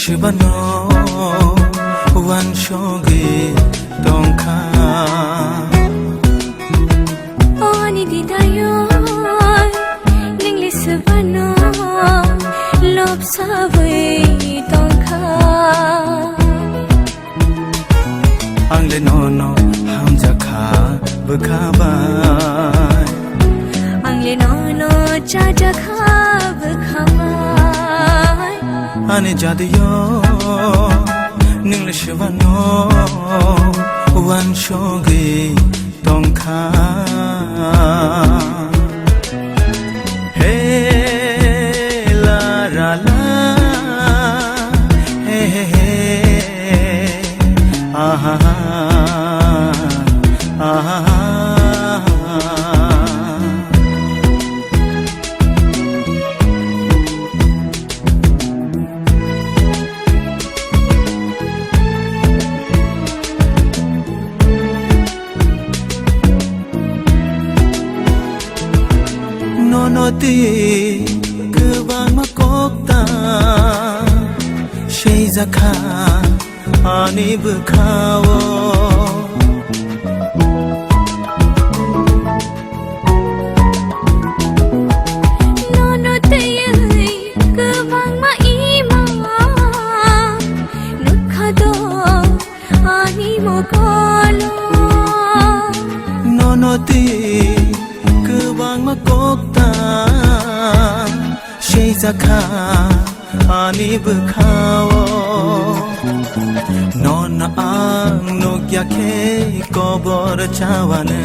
Shibano One Shogi Donka Oni didayo Ningli Shibano Lob Sawe Donka Angle no Hamjaka Bukabai Angle no Chajaka Bukabai Ane Jadiyo Ningle Shivano One Shogi Donka Hey la la la Hey hey hey Ah ah ah Noti Kubang Makokta Sheizaka Ani Bukawo Noti Kubang Maima Nukado Ani Mokolo Noti Kubang Makokta Sheizaka Ani Bukawo Nona ang Nukyake Kobor Chawane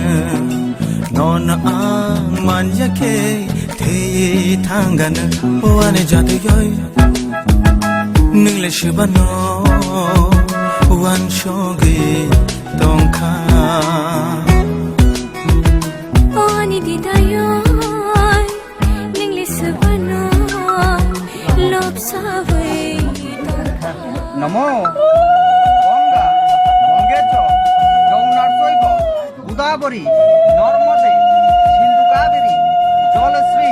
Nona ang Manyake Teyi Tangane Wane Jatayoy Ningle Shibano One Shogi Donka Oni didayo Ningli Shibano Lob Sawe Namo Ganga Gangecho Yamuna Soibo Godavari Narmade Sindhu Kaveri Jalasri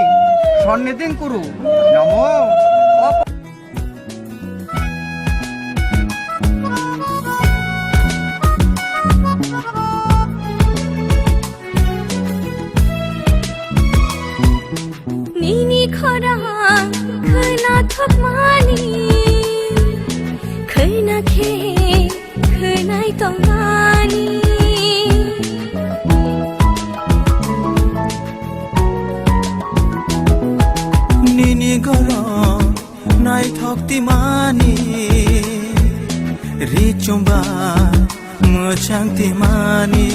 Sonnidhin Kuru Namo Nini khorang khana thokmani khana khe khanai tongmani Nini goro nai thokti mani Richumba muchangti mani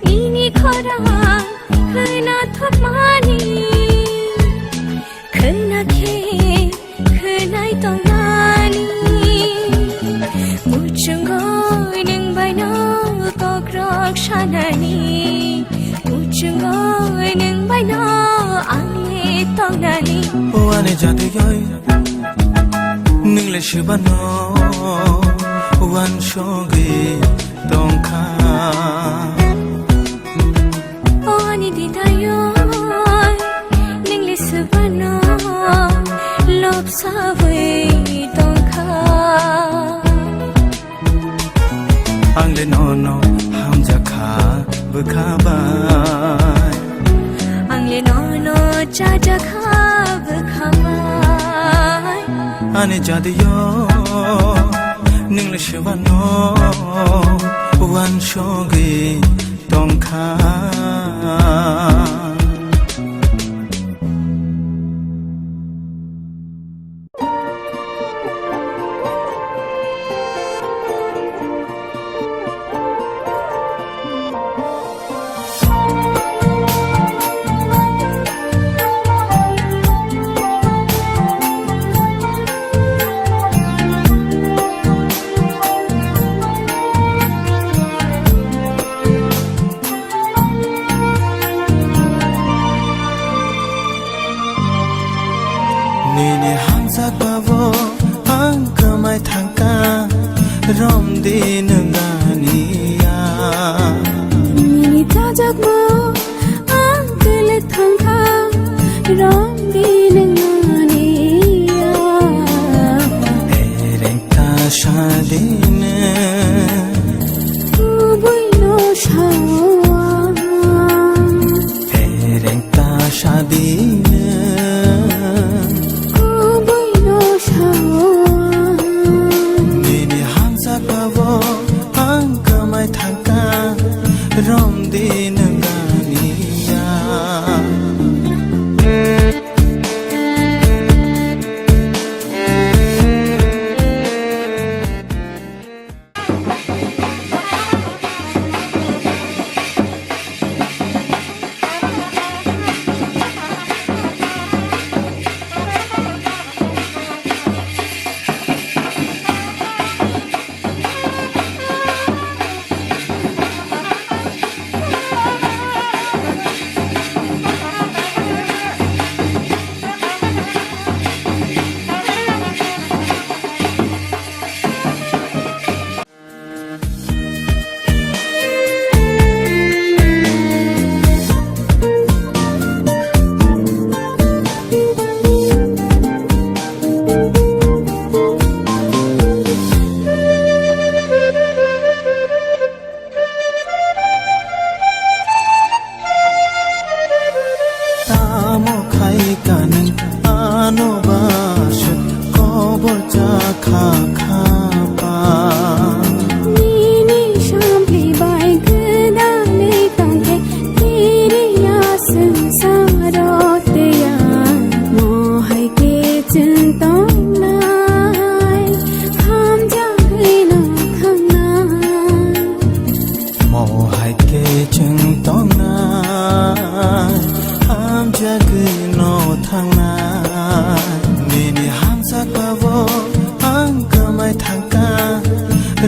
Nini khorang khana thokmani khana khe khanai tongmani muchungo ning baino kokrok shanani muchungo ning baino angle tongnani Wane Jatayoy Ningle Shibano One Shogi Donka Oni didayo Ningli Shibano Lob Sawe Donka Angle no Hamjaka Bukabai Angle no Chajaka Bukabai Ane Jadiyo Ningle Shivano One Shogi Donka rom din ganiya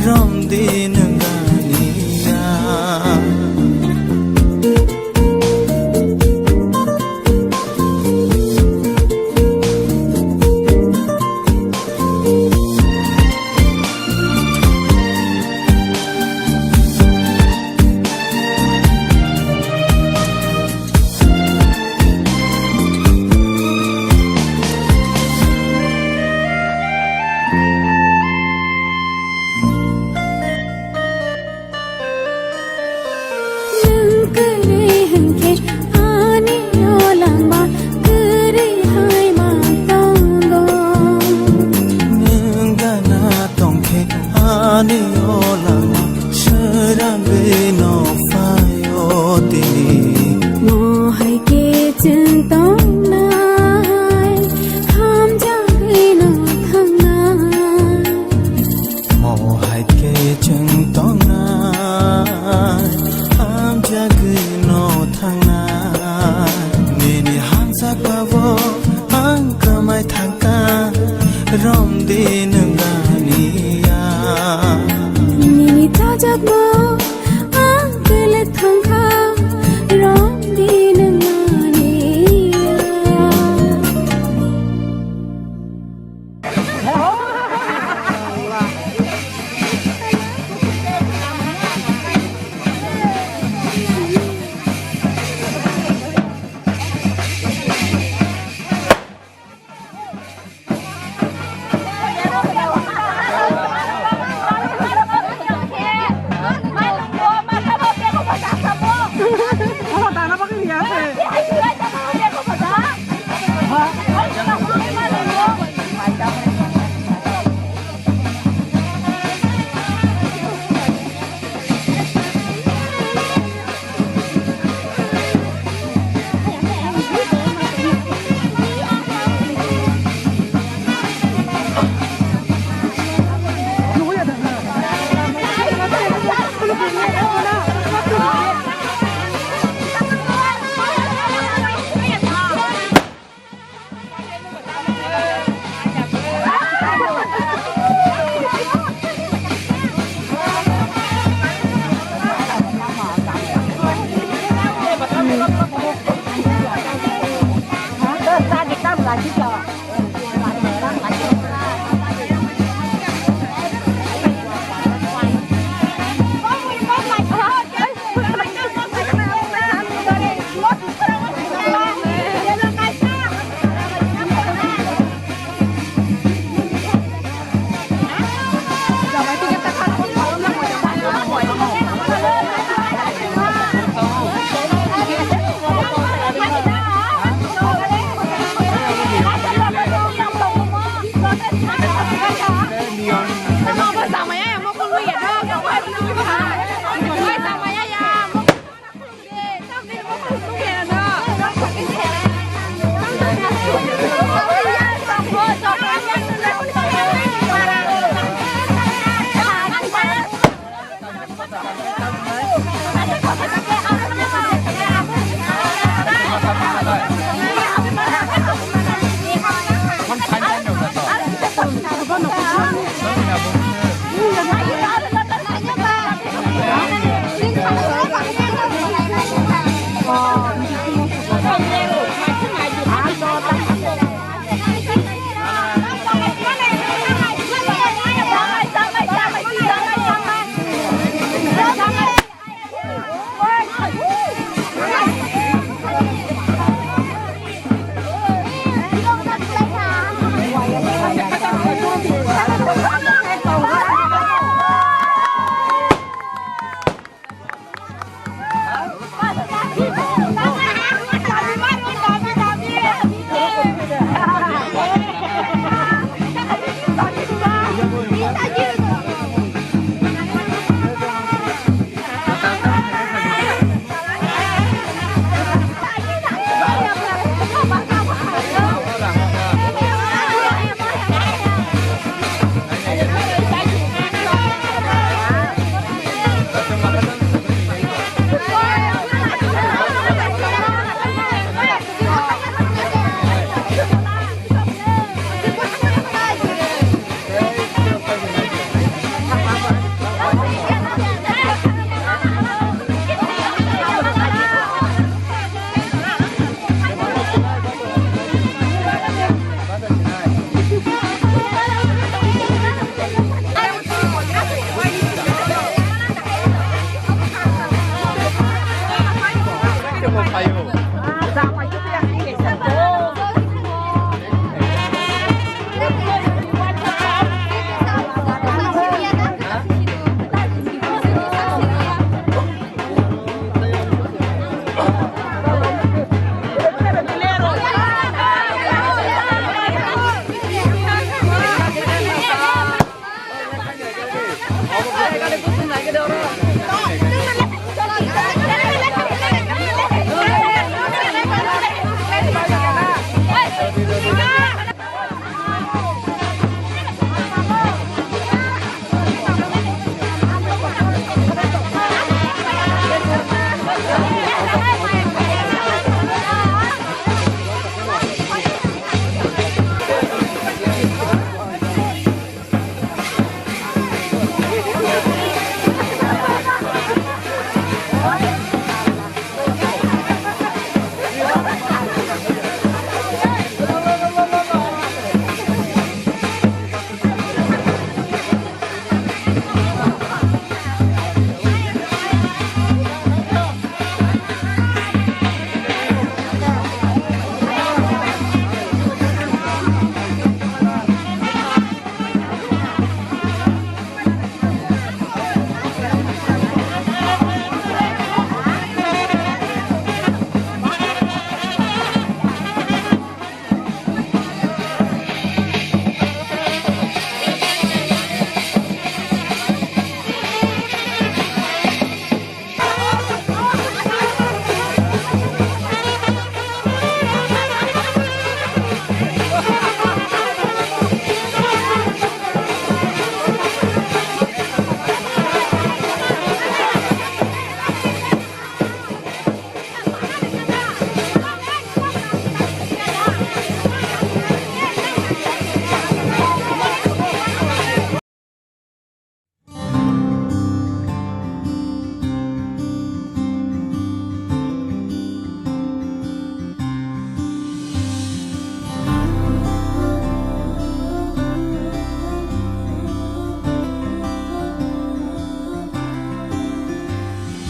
rom din ganiya rom din ganiya Nini tajak mo ang kilit hangka rom din ganiya Hãy subscribe cho kênh Ghiền Mì Gõ để không bỏ lỡ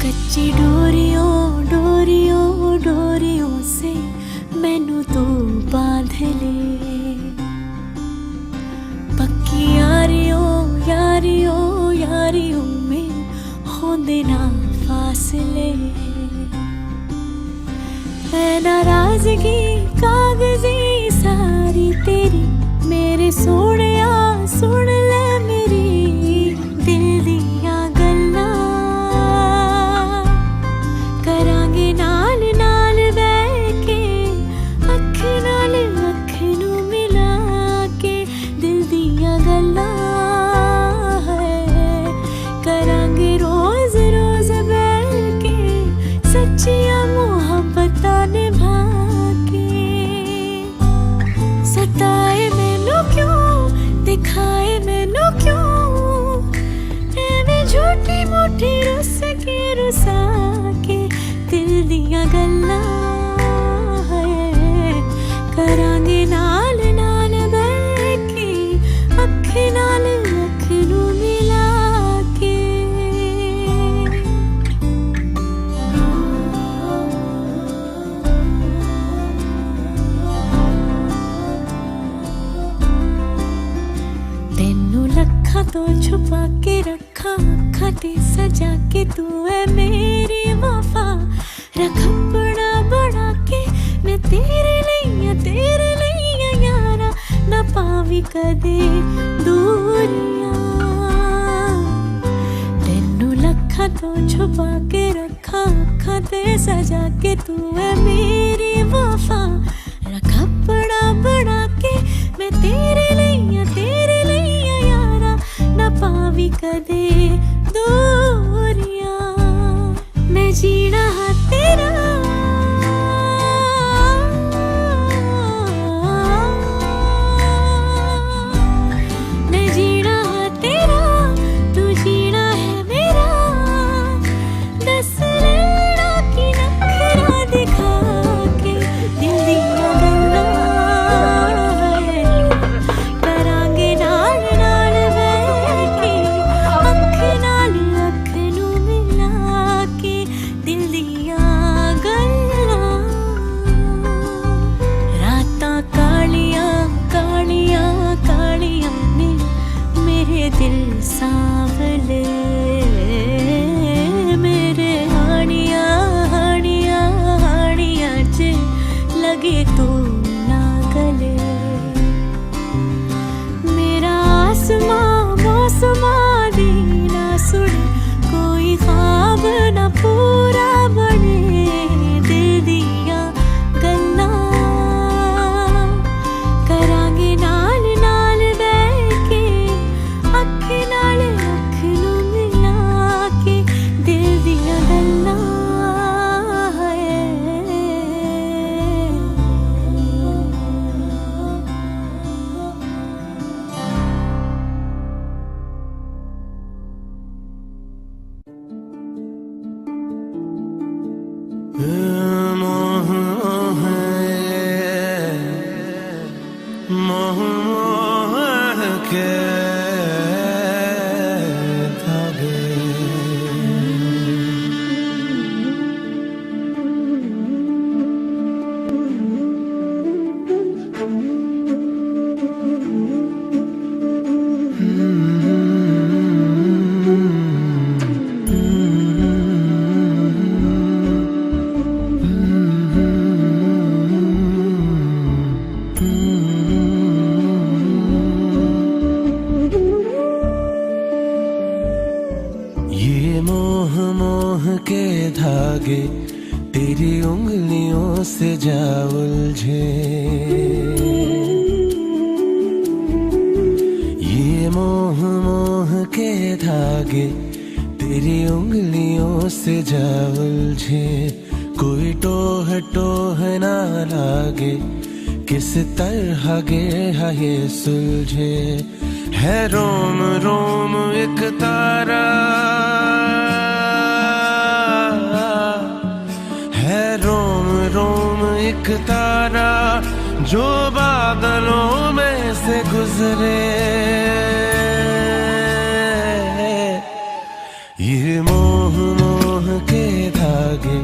कच्ची डोरियों डोरियों डोरियों से मैनू तू बांध ले, पक्की यारियों यारियों यारियों में होंदे ना फासले। ऐ नाराजगी कागजी सारी तेरी, मेरे सोहणिया सुन ले मेरी दिल दियां गल्लां। करांगे नाल नाल बैठ के अख नाल अख नूं मिला के, दिल दियां गल्लां है करांगे रोज सजा के तू है मेरी वफा रख अपना बना के मैं तेरे लिए यारा ना पावी कदे दूरियां तेनू लखा तो छुपा के रखा अखा ते सजा के तू है मेरी वफा रख अपना बना के मैं तेरे लिए यारा ना पावी कदे दूरियां मैं जीना हा तेरा मैं जीना हा तेरा तू जीना है मेरा दस लेना की नखरा दिखा के दिल दिया गल्ला करांगे नाल नाल बैठ के अख नाल अख नू मिला के दिल दिया गल्ला रातां कालियां कालियां कालियां ने मेरे दिल सांवले मेरे हानियां हानियां हानियां च लगे तू ना गले मेरा आसमां मौसमां दी ना सुने कोई ख्वाब ना पूरा बने दिल दिया गल्लां करांगे नाल नाल बैठ के अख नाल अख नू मिला के दिल दिया गल्लां मोह मोह मोह के धागे ये मोह मोह के धागे तेरी उंगलियों से जा उलझे ये मोह मोह के धागे तेरी उंगलियों से जा उलझे कोई टोह टोह ना लागे किस तरह गे ये सुलझे है रोम रोम एक तारा है रोम रोम एक तारा जो बादलों में से गुजरे ये मोह मोह के धागे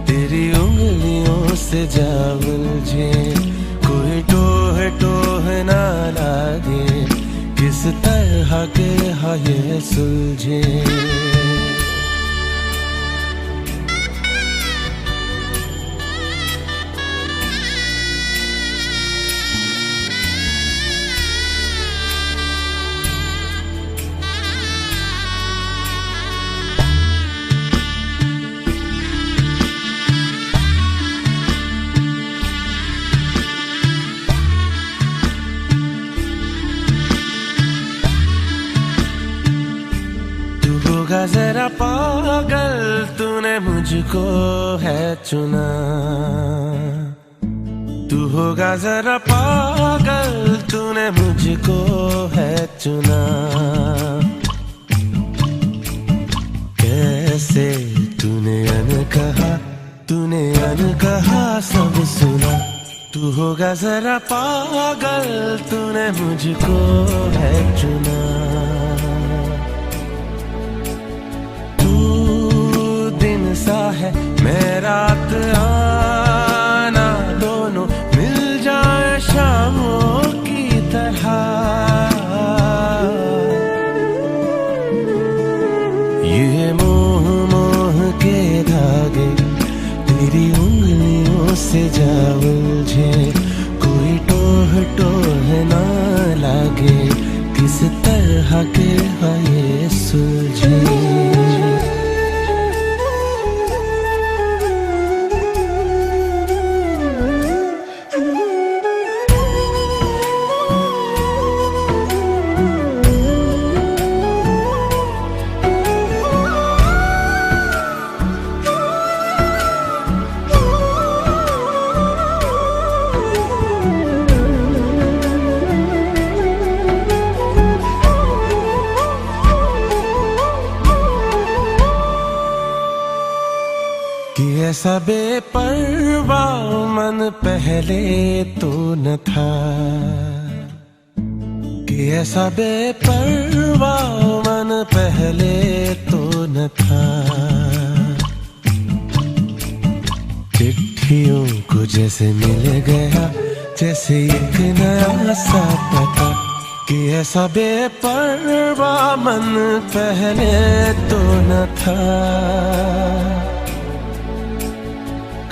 तेरी उंगलियों से जा उलझे कोई टोह टोह ना लागे किस तरह के ये सुलझे होगा जरा पागल तूने मुझको है चुना तू होगा जरा पागल तूने मुझको है चुना कैसे तूने अनकहा सब सुना तू होगा जरा पागल तूने मुझको है चुना सा है मैं रात आना दोनों मिल जाए शामों की तरह ये कि ऐसा बेपरवा मन पहले तो न था, कि ऐसा बेपरवा मन पहले तो न था। चिट्ठियों को जैसे मिल गया जैसे एक नया सा पता, कि ऐसा बेपरवा मन पहले तो न था।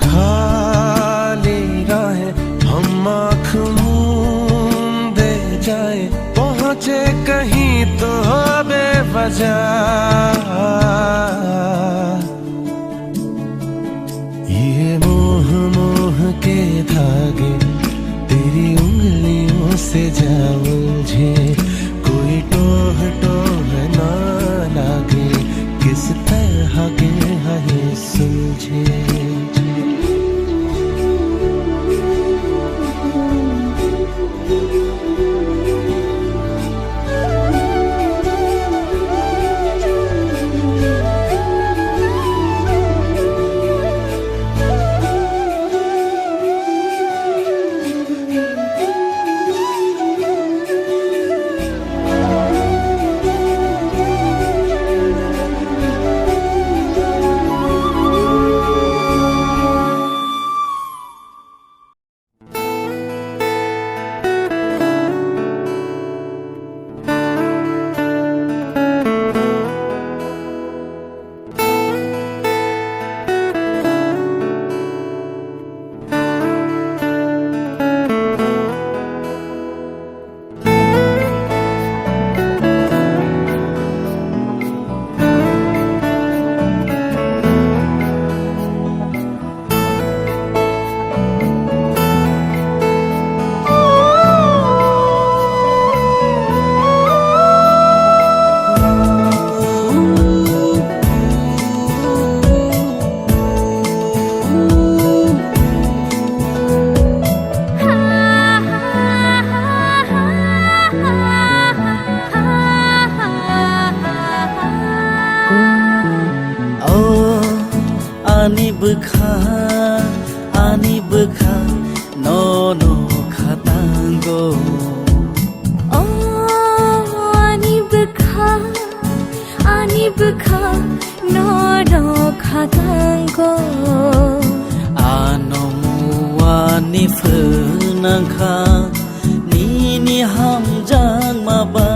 खाली राहें हम आँख मूंदे जाए, पहुँचे कहीं तो बेवजह। ये मोह मोह के धागे तेरी उंगलियों से जा उलझे, कोई टोह टोह ना लागे, किस तरह के है सुलझे। Ani bekha no khatango. Oh, ani bekha no khatango. Ano muani fnangkha ni hamjang maba.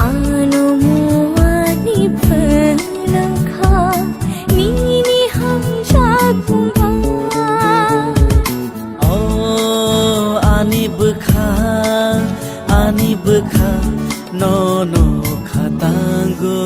Ano muani fnangkha ni hamjang maba. Oh, ani bekha no khatango.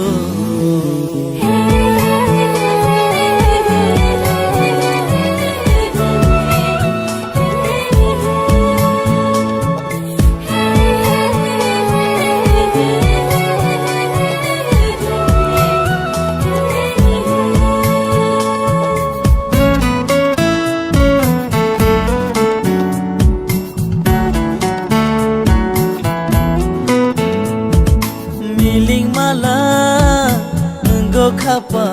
Miling mala nggo khapa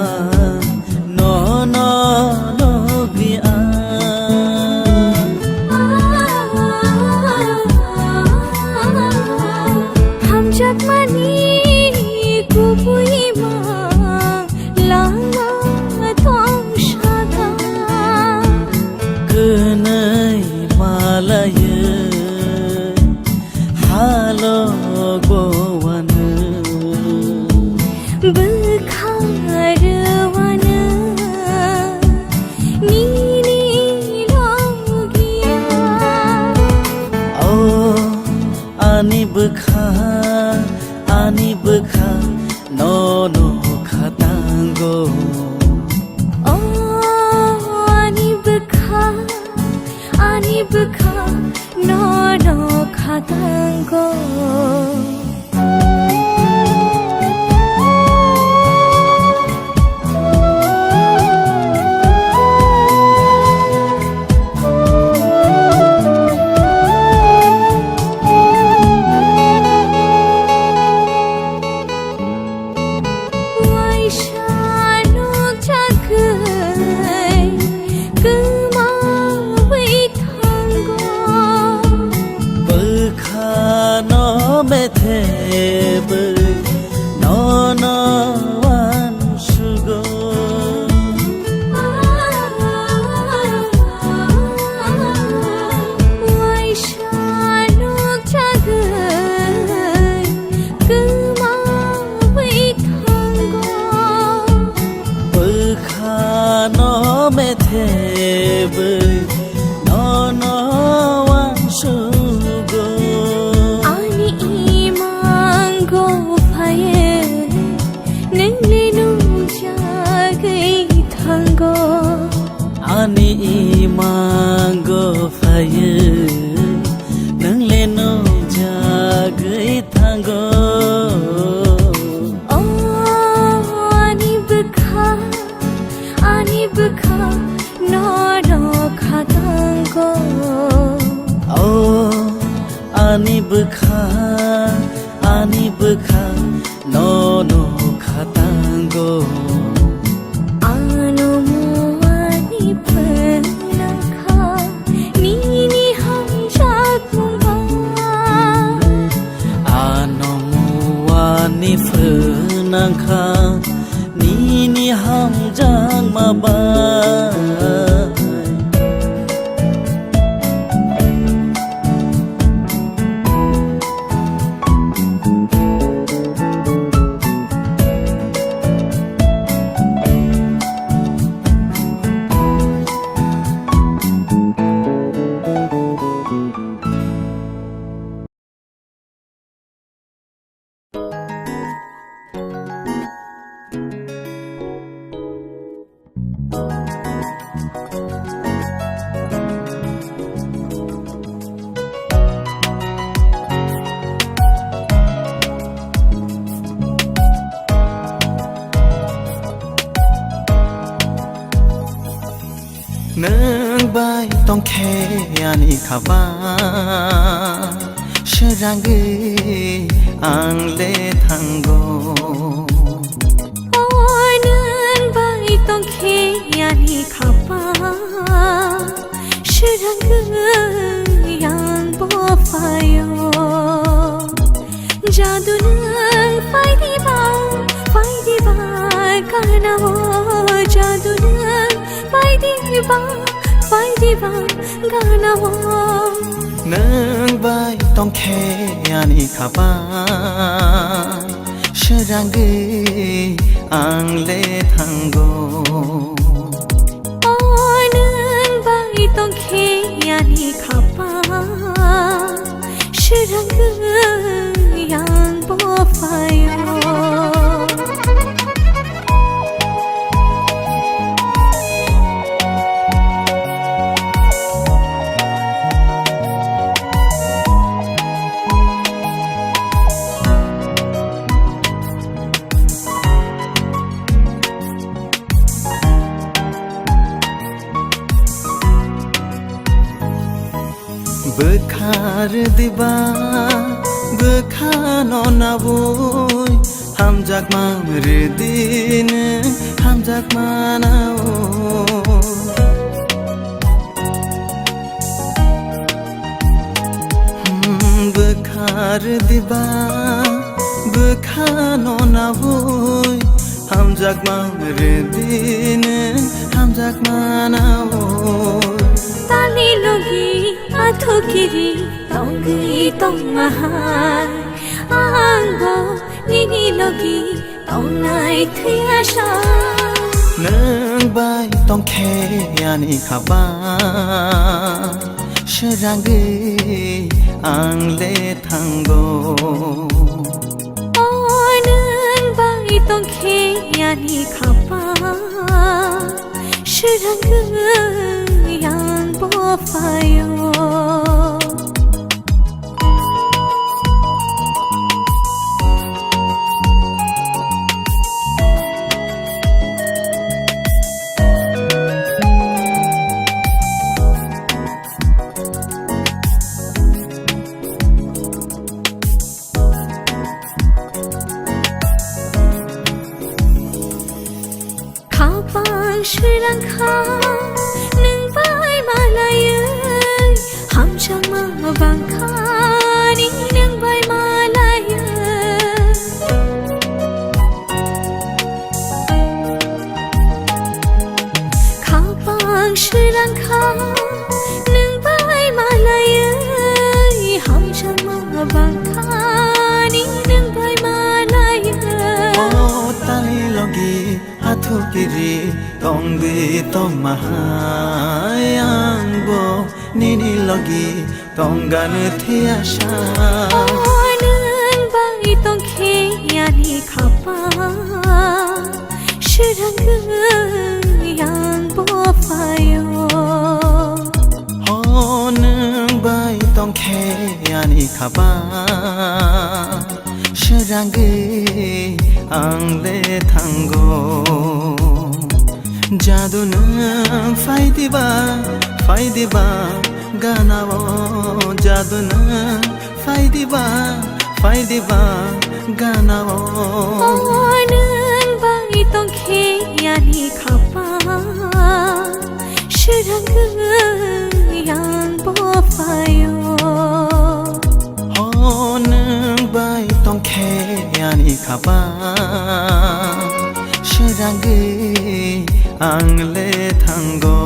no bia. Ham jab mani kubui ma lama thong shada. Kenai malaya halo gowan. Bekhar wan ani mango faye nang le no jagai thango ani bukha no no khatango ani bukha no no khatango ano muani pernakha nini ham jakumba ano muani pernakha nini ham jang maba nang bai tong khe ani khaba shrangi ang le thango onan bai tong khe yani khapa shirang yang bo fayo jadu nang phai di ba kana wo jadu nang phai di ba kana wo nang bai tong khe ani khaba shrangi ang le thango onan bai tong khe yani khapa shirang yang bo fayo Bekhar diba bekhano naboy hamjak mamredin hamjak manao bekhar diba bekhano naboy hamjak mamredin hamjak manao tali logi atho kiri tongi tong mahai angbo nini logi tong nai thia sha nang bai tong khe ani khaba shrangi ang le thango onan bai tong khe yani khapa shirang yang bo fayo khapang shirang kha nang bai malayan ham chama bang kha ni nang bai malayan khapang shirang kha nang bai malayan ham chama bang kha ni nang bai malayan o tali logi atho kiri tongi tong mahayang bo nini logi tongan thia sha onan bai tong khe yani khapa shirang yang bo fayo खाबा सोरांगे आंले थांगो जादू नों फायदिबा गानाव जादू नों फायदिबा गानाव नों bye तंखे यानी खाबा सोरांगे आंबो फायो नों बाय तंखे यानी खाबा सोरांगे आंले थांगो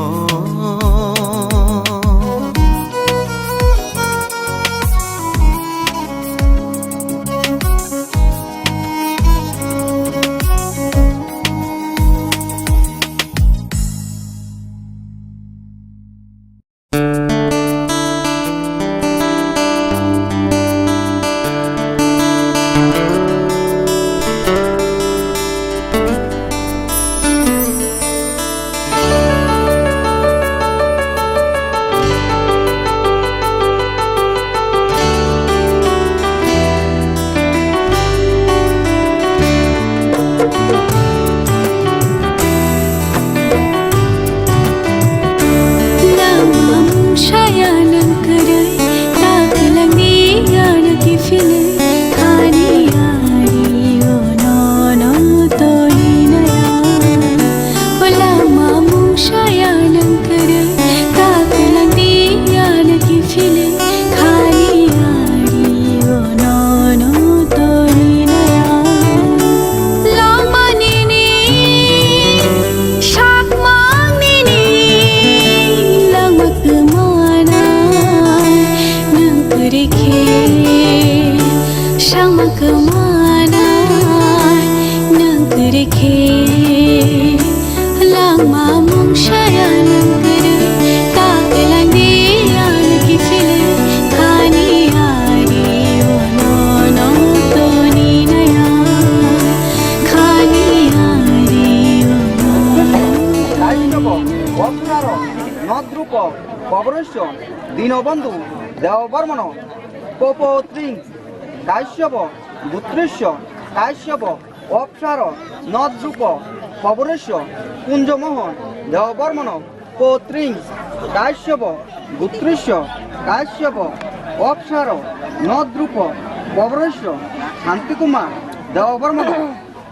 দীনবন্ধু দেববর্মণ পোপত্রিং কাশ্যপ গুত্রেশ্য কাশ্যপ অপসার নদ্রূপ পবরেশ্য কুঞ্জমোহন দেববর্মণ পৌত্রিং কাশ্যপ গুত্রেশ্য কাশ্যপ অপসার নদ্রূপ পবরেশ্য শান্তিকুমার দেববর্মণ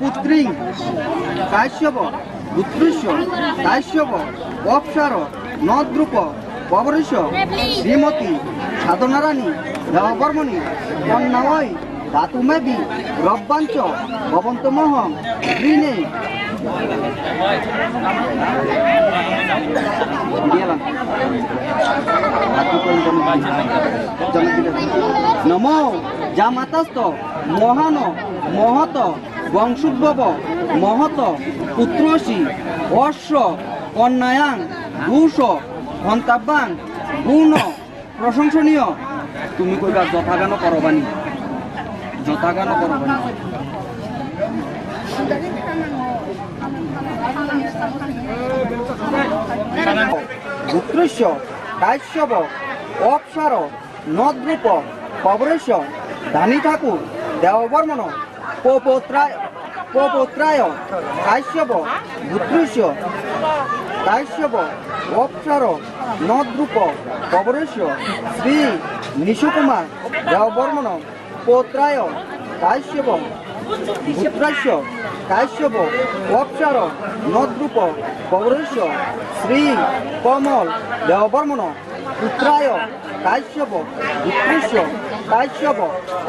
পুত্রিং কাশ্যপ গুত্রেশ্য কাশ্যপ অপসার নদ্রূপ পবরেশ শ্রীমতী সাধনারানী দেববর্মণী কন্যায় ধাতুমেবী রব্বাঞ্চ ভবন্তমোহম ঋণে নমো জামাতাস্ত মহান মহত বংশুদ্ভব মহত পুত্রসী অশ্ব কন্যায়াং ভূষ ঘন্টাবাং গুণ প্রশংসনীয় তুমি কইবা যথাগান করবানি গুত্রেশ্য কাশ্যপ অপসার নদ্রূপ পবরেশ ধানী ঠাকুর দেববর্মণ পোপত্রায় কাশ্যপ গুত্রেশ্য কাশ্যপ অপসার নদ্রূপ পবরেশ শ্রী নিশুকুমার দেববর্মণ পৌত্রায় কাশ্যপ গুত্রাশ্য কাশ্যপ অপসার নদ্রূপ পবরেশ শ্রী কমল দেববর্মণ পুত্রায় কাশ্যপ গুত্রেশ্য কাশ্যপ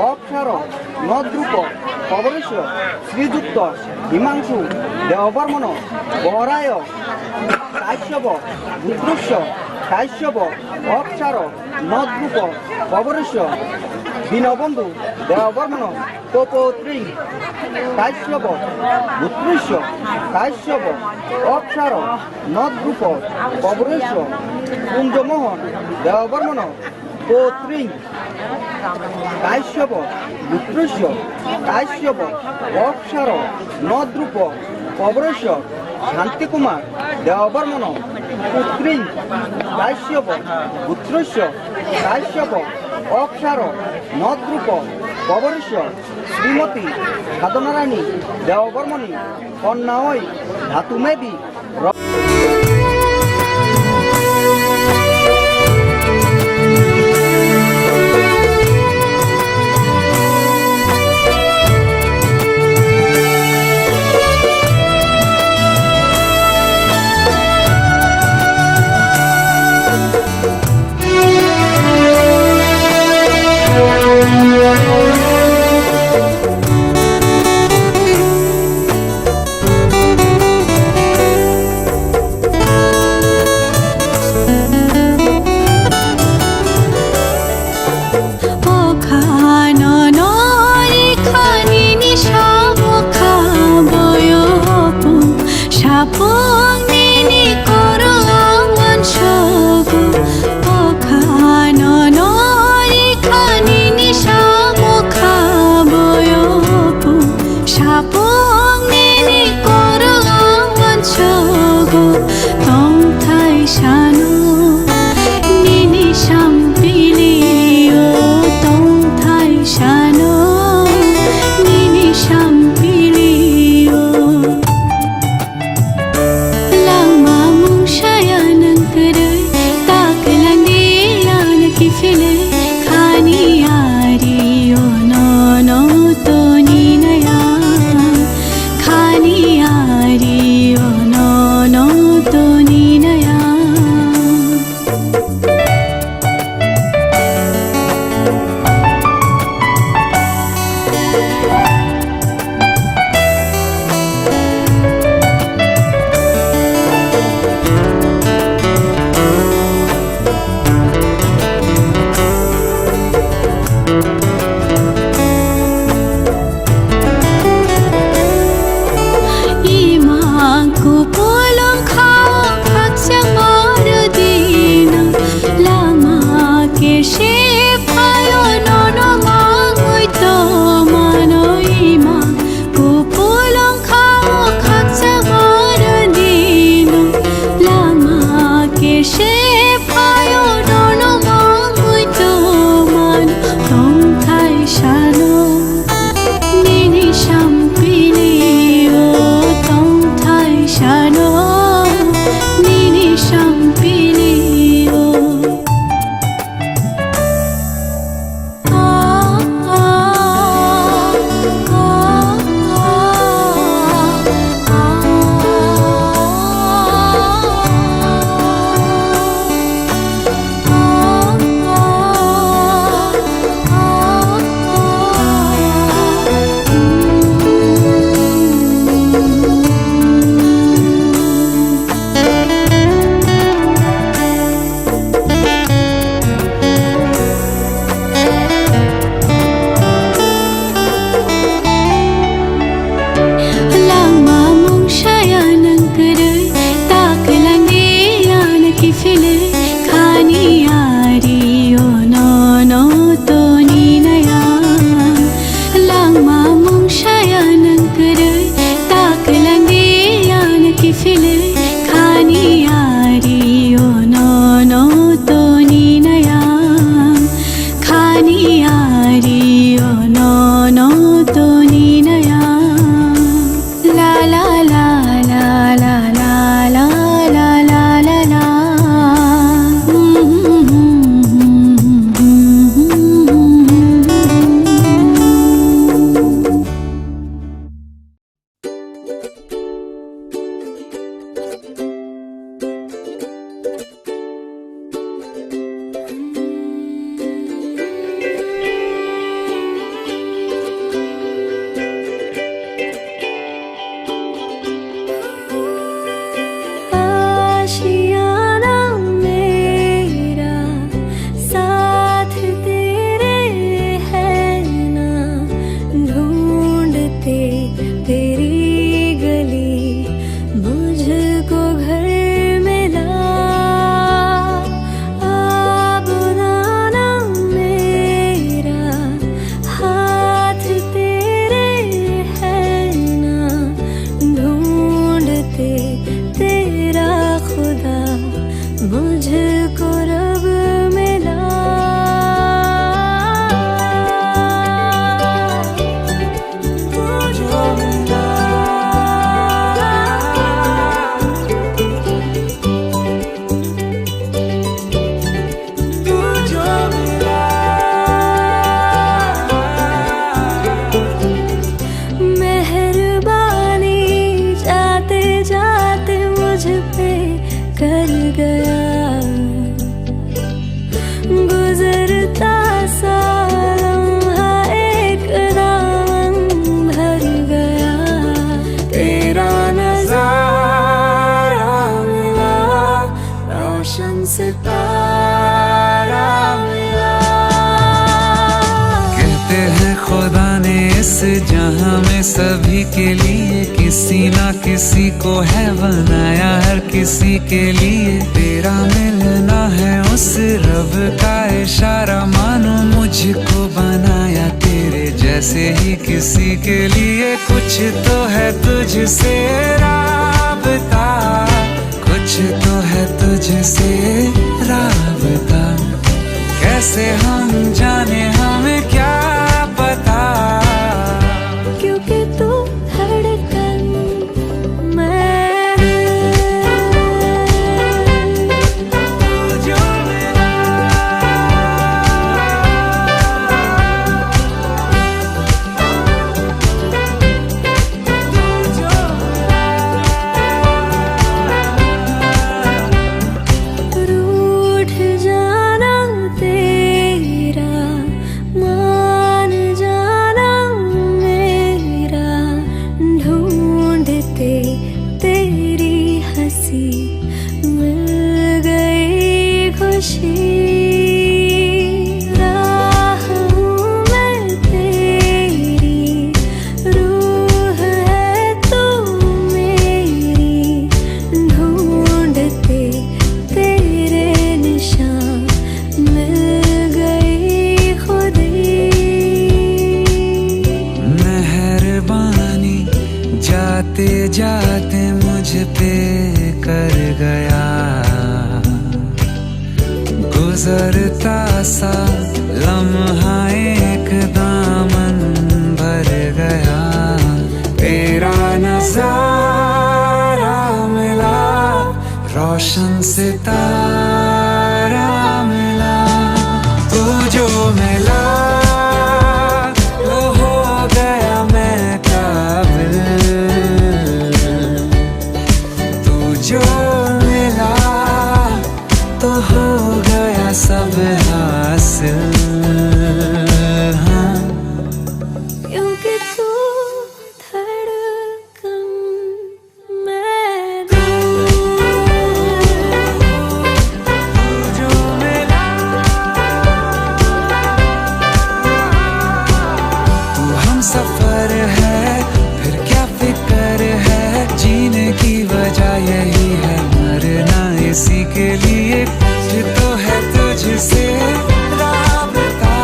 অপসার নদ্রূপ পবরেশ শ্রীযুক্ত হিমাংশু দেববর্মণ বরায় কাশ্যপ গুত্রেশ্য কাশ্যপ অপসার নদ্রূপ পবরেশ দীনবন্ধু দেববর্মণ পোপত্রিং কাশ্যপ গুত্রেশ্য কাশ্যপ অপসার নদ্রূপ পবরেশ কুঞ্জমোহন দেববর্মণ পৌত্রিং কাশ্যপ গুত্রেশ্য কাশ্যপ অপসার নদ্রূপ পবরেশ শান্তিকুমার দেববর্মণ পুত্রিং কাশ্যপ গুত্রেশ্য কাশ্যপ অক্ষার নদ্রূপ কবরেশ্বর শ্রীমতী সাধনারানী দেওবর্মণি কন্যায় ধাতুমেদি तेरा खुदा इस जहां में सभी के लिए किसी ना किसी को है बनाया, हर किसी के लिए तेरा मिलना है उस रब का इशारा। मानो मुझको बनाया तेरे जैसे ही किसी के लिए, कुछ तो है तुझसे राबता, कुछ तो है तुझसे राबता। कैसे हम जाने हमें क्या पता, क्योंकि तू धड़कन मैं जो मिला रूठ जाना तेरा, मान जाना मेरा, ढूंढते तेरी हंसी मिल गई खुशी। राह हूँ मैं तेरी, रूह है तू मेरी, ढूंढते तेरे निशान मिल गई खुदी। मेहरबानी जाते जाते मुझ पे कर गया, गुजरता सा लम्हा एक दामन भर गया। तेरा नजारा मिला, रोशन सितारा मिला, तू जो मिला वो हो गया मैं काबिल, तू जो मिला तो हो गया सब हासिल। हाँ क्योंकि तू धड़कन मैं दिल। जो मिला तू हम सफर है, फिर क्या फिक्र है, जीने की वजह यही है, मरना इसी के लिए। कुछ तो है तुझसे राबता,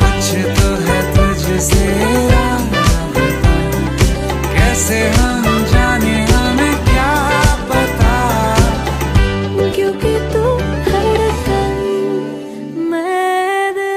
कुछ तो है तुझसे राबता। कैसे हम जाने हमें क्या पता, क्योंकि तू धड़कन मैं दिल।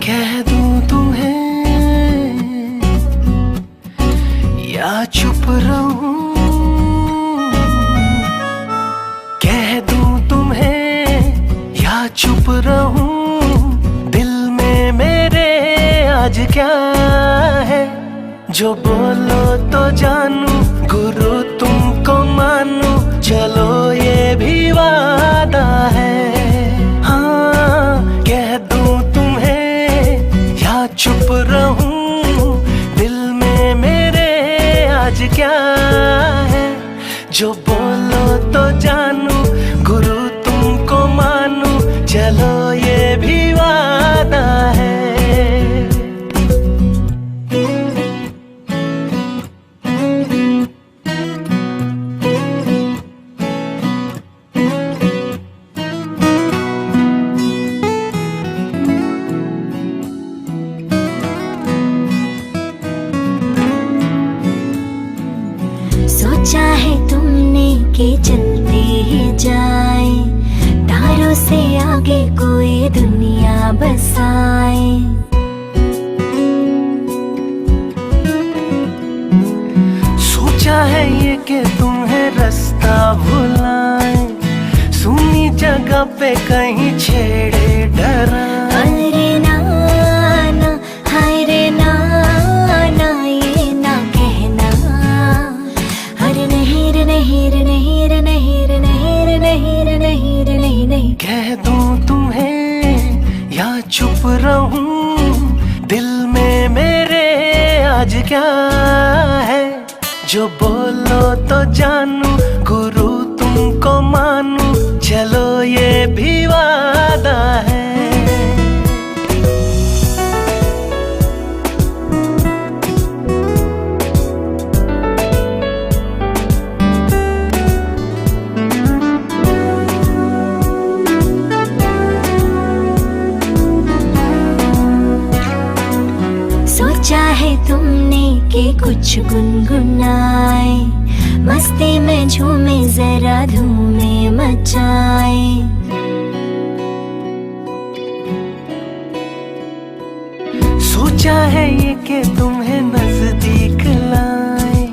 कह दूं तुम्हें या चुप रहूं, कह दूं तुम्हें या चुप रहूं, दिल में मेरे आज क्या है, जो बोलो तो जानू, गुरु तुमको मानू, चलो ये भी वादा है। हाँ कह दूं तुम्हें या चुप रहूं, दिल में मेरे आज क्या है, जो बोलो तो जानू, गुरु तुमको मानू, चलो ये भी वादा है। सोचा है तुमने कि चलते ही जाए, तारों से आगे कोई दुनिया बसाए। सोचा है ये कि तुम्हें रास्ता भुलाए, सुनी जगह पे कहीं छेड़े डराए। अरे नाना हाय रे नाना ये ना कहना, अरे नहीं रे नहीं रे नहीं रे नहीं रे नहीं रे नहीं रे नहीं रे नहीं नहीं क्या है जो बोलो तो जानू, गुरु तुमको मानू, चलो ये भी वादा है। सोचा है तुमने कि कुछ गुनगुनाए, मस्ती में झूमे जरा धूमे मचाए। सोचा है ये कि तुम्हें नजदीक लाए,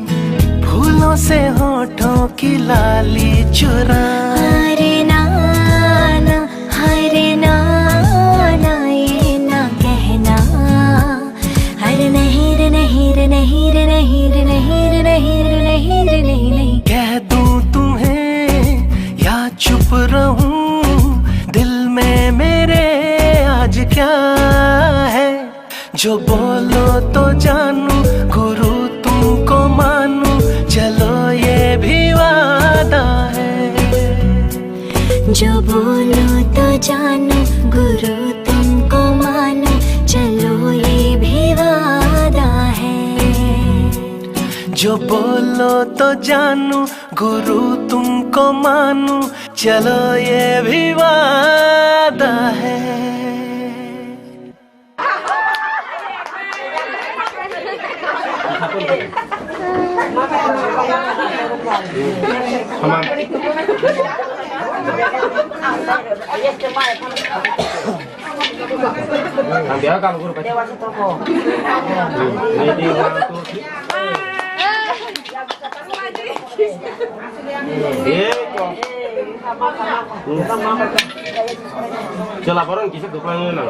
फूलों से होठों की लाली चुराए। हरे नाना, हरे नाना, ये ना कहना, हर नहीर नहीर नहीर नहीर नहीर नहीर नहीर नहीं नहीं। कह दूं तुम्हें या चुप रहूं, दिल में मेरे आज क्या है जो बोलो तो जानू, गुरु तुमको मानू, चलो ये भी वादा है। जो बोलो तो जानू, गुरु तुमको मानो, चलो ये भी वादा है। जो बोलो तो जानू, गुरु तुमको मानू, चलो ये भी वादा है। Coba laporan kisah kepanggil nang.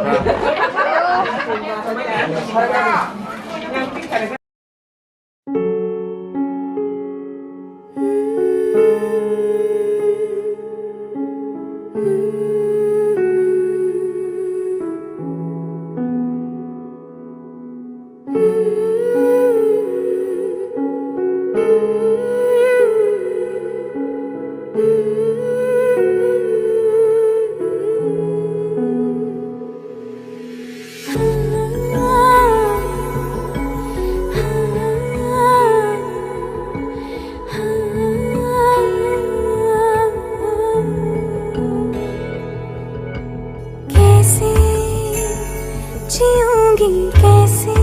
जीऊंगी कैसे,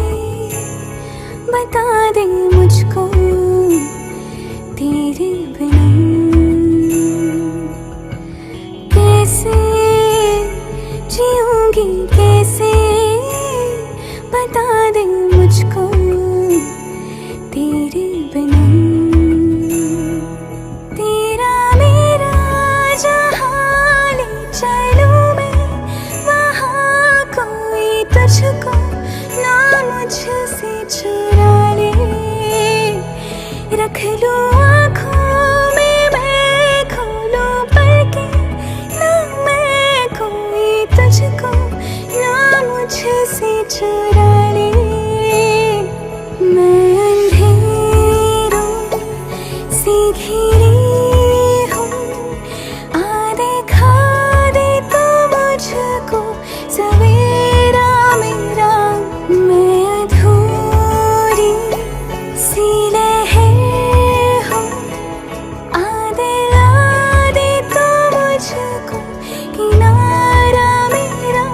बता दे मुझको तेरे बिना। कैसे जीऊंगी कैसे, बता दे मुझको तेरे बिना। तेरा मेरा जहाँ ले चलूं मैं, वहाँ कोई तुझको ना मुझसे चुरा ले। रख लूं आँखों में मैं, खोलूं पलकें ना मैं, कोई तुझको ना मुझसे चुरा ले। मैं अंधेरों से घिरी हूँ, आ देखा दे तो मुझको सवेरा मेरा। मैं अधूरी सी लहर हूँ, आ दिला दे तो मुझको किनारा मेरा।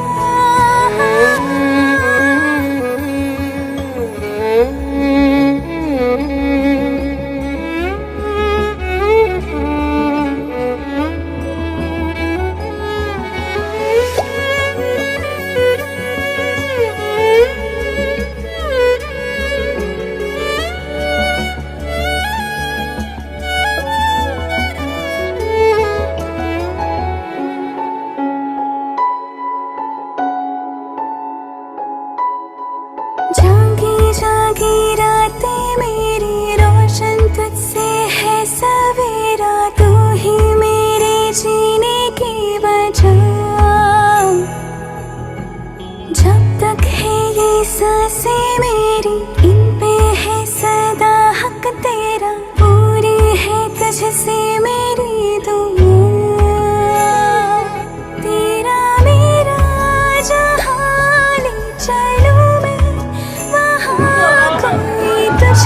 जागी जागी रातें मेरी रोशन तुझसे है सवेरा, तू ही मेरे जीने की वजह। जब तक है ये सांसें मेरी, इन पे है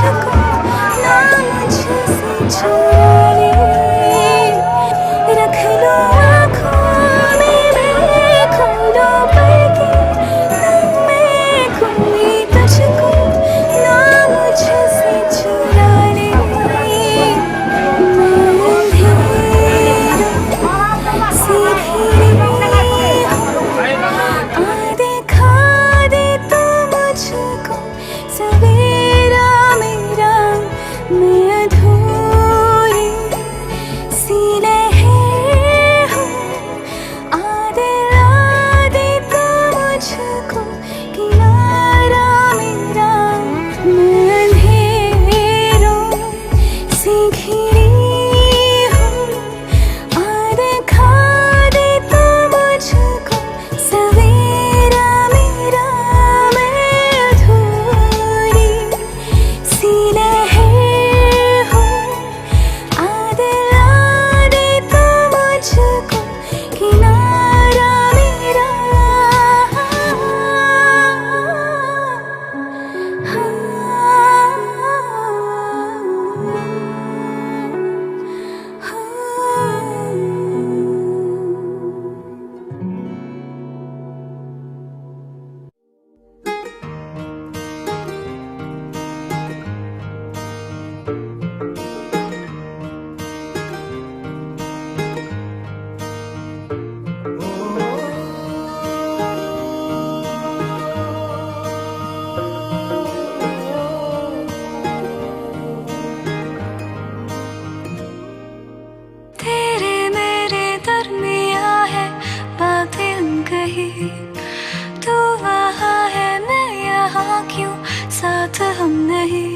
मुझको ना मुझसे चुरा ले, रख लो आँखों में मैं खोलो पर्दे, ना मैं खोई तुझको ना मुझसे चुरा ले। मैं अंधेरों से घिरी आ देखा दे तू मुझको सवेरा मेरा, मैं अधूरी सी लहर हूँ। आ दिला दे तू मुझको किनारा मेरा, मैं अंधेरों से घिरी हूँ। आ देखा दे तू मुझको सवेरा मेरा, मैं अधूरी सी लहर हूँ। आ दिला दे तू मुझको किनारा मेरा। तेरे मेरे दरमियाँ है बातें कही, तू वहाँ है मैं यहाँ क्यों साथ हम नहीं।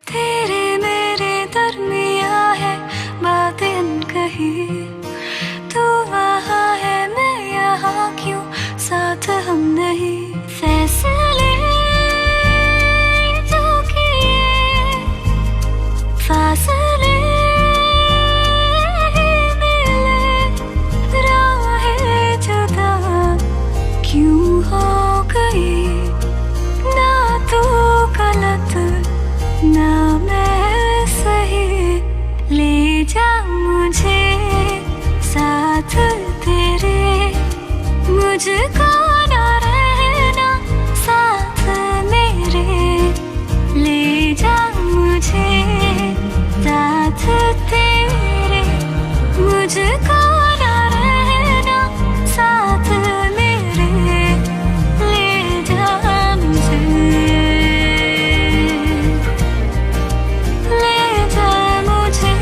तेरे मेरे दरमियाँ है बातें कही, तू वहाँ है मैं यहाँ क्यों साथ हम नहीं। फैसले जो किए फासले मिले, राहें जुदा क्यों हो गई। ना तू गलत ना मैं सही, ले जा मुझे साथ तेरे, मुझको ना रहना साथ मेरे। ले जा मुझे साथ तेरे, मुझको ना रहना साथ मेरे। ले जा मुझे, ले जा मुझे।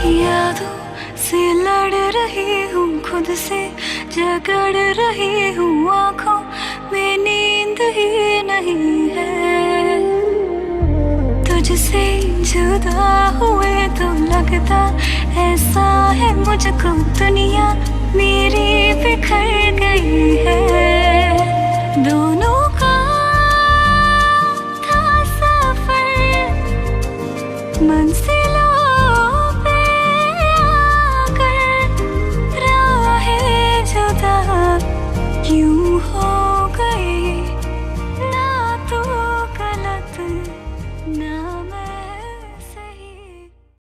यादों से लड़ रही हूँ, खुद से झगड़ रही हूँ, आँखों में नींद ही नहीं है। तुझसे जुदा हुए तो लगता ऐसा है मुझको दुनिया मेरी बिखर गई है। दोनों का था सफर मंजिलों पे आकर, राहें जुदा क्यों हो